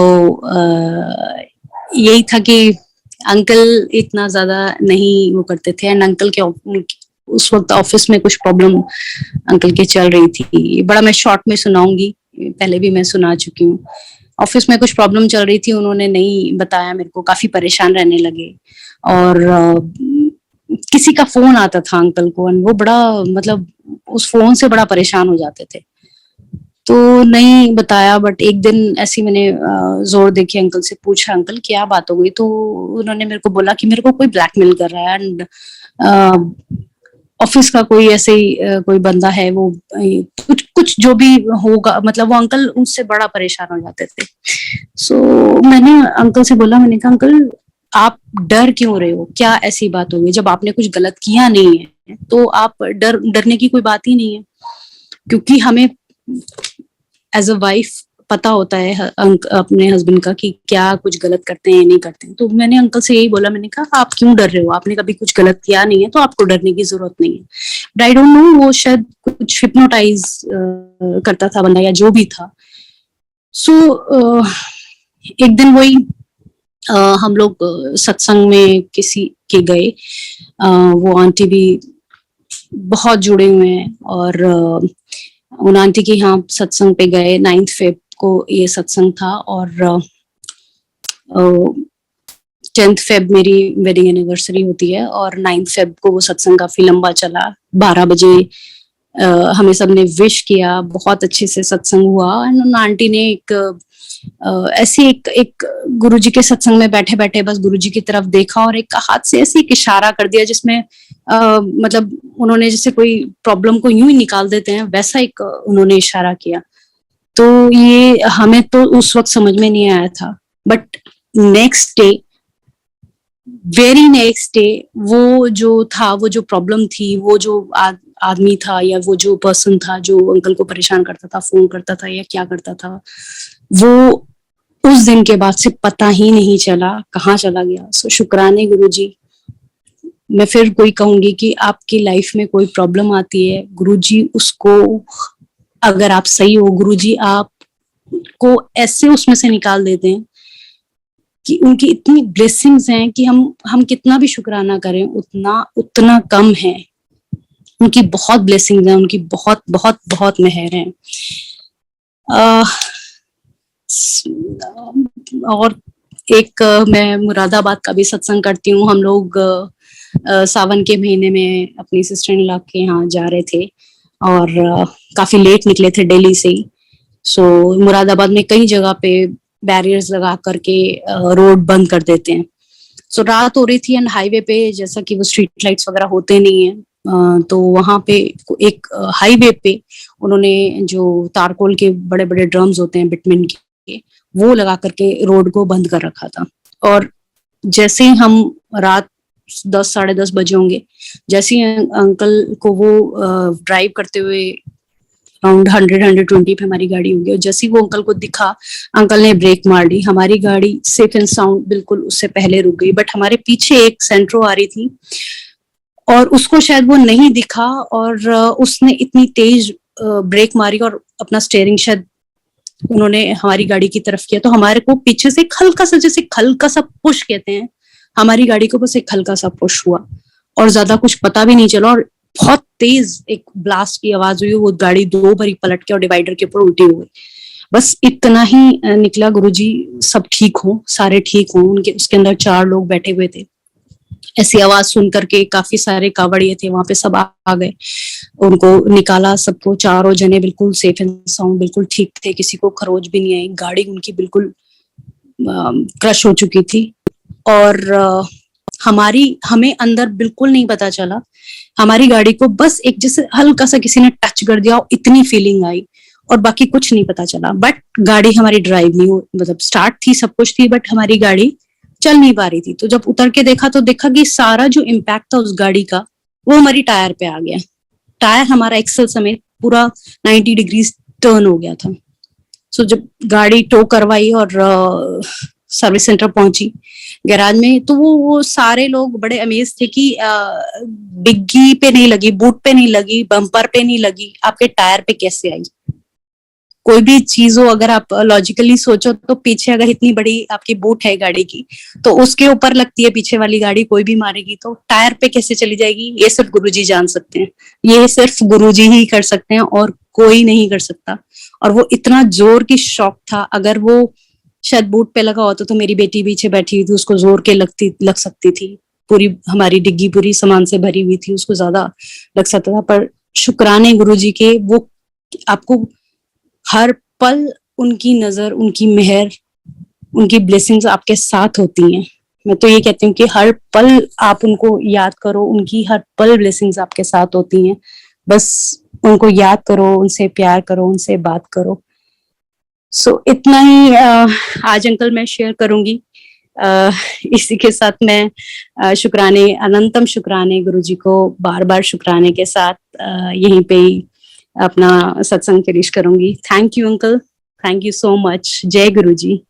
S2: यही था कि अंकल इतना ज्यादा नहीं वो करते थे, एंड अंकल के उस वक्त ऑफिस में कुछ प्रॉब्लम अंकल के चल रही थी। बड़ा मैं शॉर्ट में सुनाऊंगी, पहले भी मैं सुना चुकी हूँ। ऑफिस में कुछ प्रॉब्लम चल रही थी, उन्होंने नहीं बताया मेरे को, काफी परेशान रहने लगे। और किसी का फोन आता था अंकल को, वो बड़ा मतलब उस फोन से बड़ा परेशान हो जाते थे, तो नहीं बताया। बट एक दिन ऐसी मैंने जोर देके अंकल से पूछा, अंकल क्या बात हो गई? तो उन्होंने मेरे को बोला कि मेरे को कोई ब्लैकमेल कर रहा है, एंड ऑफिस का कोई ऐसे ही कोई बंदा है, वो कुछ कुछ जो भी होगा, मतलब वो अंकल उससे बड़ा परेशान हो जाते थे। सो मैंने अंकल से बोला, मैंने कहा अंकल आप डर क्यों रहे हो, क्या ऐसी बात होगी, जब आपने कुछ गलत किया नहीं है तो आप डरने की कोई बात ही नहीं है। क्योंकि हमें एज अ वाइफ पता होता है अपने हस्बैंड का कि क्या कुछ गलत करते हैं नहीं करते हैं। तो मैंने अंकल से यही बोला, मैंने कहा आप क्यों डर रहे हो, आपने कभी कुछ गलत किया नहीं है तो आपको डरने की जरूरत नहीं है। बट आई डोंट नो, वो शायद कुछ हिप्नोटाइज करता था बंदा या जो भी था। सो एक दिन वही हम लोग सत्संग में किसी के गए, वो आंटी भी बहुत जुड़े हुए हैं, और उन आंटी के यहाँ सत्संग पे गए। 9 फेब को ये सत्संग था, और 10 फेब मेरी वेडिंग एनिवर्सरी होती है, और 9 फेब को वो सत्संग काफी लंबा चला। 12 बजे हमें सबने विश किया, बहुत अच्छे से सत्संग हुआ। एंड आंटी ने ऐसे एक गुरुजी के सत्संग में बैठे बैठे बस गुरुजी की तरफ देखा और एक हाथ से ऐसे एक इशारा कर दिया, जिसमें मतलब उन्होंने जैसे कोई प्रॉब्लम को यूं ही निकाल देते हैं वैसा एक उन्होंने इशारा किया। तो ये हमें तो उस वक्त समझ में नहीं आया था, but next day, very next day, वो जो था, वो जो प्रॉब्लम थी, वो जो आदमी था या वो जो पर्सन था जो अंकल को परेशान करता था, फोन करता था या क्या करता था, वो उस दिन के बाद से पता ही नहीं चला कहाँ चला गया। सो शुक्राने गुरुजी। मैं फिर कोई कहूंगी कि आपकी लाइफ में कोई प्रॉब्लम आती है, गुरुजी उसको, अगर आप सही हो, गुरुजी आपको ऐसे उसमें से निकाल देते हैं कि उनकी इतनी ब्लेसिंग्स हैं कि हम कितना भी शुक्राना करें उतना कम है। उनकी बहुत ब्लेसिंग्स हैं, उनकी बहुत बहुत बहुत मेहर है। और एक मैं मुरादाबाद का भी सत्संग करती हूँ। हम लोग सावन के महीने में अपनी सिस्टर इन लॉ के यहाँ जा रहे थे, और काफी लेट निकले थे दिल्ली से ही। सो मुरादाबाद में कई जगह पे बैरियर्स लगा करके रोड बंद कर देते हैं। सो रात हो रही थी, एंड हाईवे पे जैसा कि वो स्ट्रीट लाइट्स वगैरह होते नहीं है, तो वहां पे एक हाईवे पे उन्होंने जो तारकोल के बड़े बड़े ड्रम्स होते हैं बिटमिन के, वो लगा करके रोड को बंद कर रखा था। और जैसे ही हम रात 10 साढ़े 10 बजे होंगे, जैसे ही अंकल को वो ड्राइव करते हुए अराउंड 100-120 पे हमारी गाड़ी होगी, और जैसे ही वो अंकल को दिखा, अंकल ने ब्रेक मार दी। हमारी गाड़ी सेफ एंड साउंड बिल्कुल उससे पहले रुक गई, बट हमारे पीछे एक सेंट्रो आ रही थी और उसको शायद वो नहीं दिखा, और उसने इतनी तेज ब्रेक मारी और अपना स्टीयरिंग शायद उन्होंने हमारी गाड़ी की तरफ किया। तो हमारे को पीछे से हल्का सा, जैसे हल्का सा पुश कहते हैं, हमारी गाड़ी को बस एक हल्का सा पुश हुआ और ज्यादा कुछ पता भी नहीं चला, और बहुत तेज एक ब्लास्ट की आवाज हुई। वो गाड़ी 2 बारी पलट के और डिवाइडर के ऊपर उल्टी हुई। बस इतना ही निकला, गुरुजी सब ठीक हो, सारे ठीक हो। उनके उसके अंदर 4 लोग बैठे हुए थे। ऐसी आवाज सुन करके काफी सारे कावड़िए थे वहां पे, सब आ गए, उनको निकाला सबको। 4 जने बिल्कुल सेफ एंड साउंड, बिल्कुल ठीक थे, किसी को खरोच भी नहीं आई। गाड़ी उनकी बिल्कुल क्रश हो चुकी थी, और हमें अंदर बिल्कुल नहीं पता चला। हमारी गाड़ी को बस एक जैसे हल्का सा किसी ने टच कर दिया, इतनी फीलिंग आई, और बाकी कुछ नहीं पता चला। बट गाड़ी हमारी ड्राइव नहीं हो, मतलब स्टार्ट थी, सब कुछ थी, बट हमारी गाड़ी चल नहीं पा रही थी। तो जब उतर के देखा तो देखा कि सारा जो इम्पैक्ट था उस गाड़ी का, वो हमारी टायर पे आ गया। टायर हमारा एक्सल समेत पूरा 90 डिग्रीज टर्न हो गया था। सो जब गाड़ी टो करवाई और सर्विस सेंटर पहुंची गैराज में, तो वो सारे लोग बड़े अमेज थे कि डिग्गी पे नहीं लगी, बूट पे नहीं लगी, बम्पर पे नहीं लगी, आपके टायर पे कैसे आई। कोई भी चीज हो, अगर आप लॉजिकली सोचो तो पीछे अगर इतनी बड़ी आपकी बूट है गाड़ी की, तो उसके ऊपर लगती है पीछे वाली गाड़ी, कोई भी मारेगी, तो टायर पे कैसे चली जाएगी, ये सिर्फ गुरुजी जान सकते हैं। ये सिर्फ गुरुजी ही कर सकते हैं और कोई नहीं कर सकता। और वो इतना जोर की शॉक था, अगर वो शायद बूट पे लगा होता तो मेरी बेटी पीछे बैठी हुई थी, उसको जोर के लग सकती थी। पूरी हमारी डिग्गी पूरी सामान से भरी हुई थी, उसको ज्यादा लग सकता था। पर शुक्राने गुरुजी के, वो आपको हर पल उनकी नजर, उनकी मेहर, उनकी ब्लेसिंग्स आपके साथ होती हैं। मैं तो ये कहती हूँ कि हर पल आप उनको याद करो, उनकी हर पल ब्लेसिंग्स आपके साथ होती हैं, बस उनको याद करो, उनसे प्यार करो, उनसे बात करो। सो इतना ही आज अंकल मैं शेयर करूंगी। इसी के साथ मैं शुक्राने, अनंतम शुक्राने गुरुजी को बार बार शुक्राने के साथ यहीं पे ही अपना सत्संग फिनिश करूंगी। Thank you uncle, thank you so much. जय गुरुजी।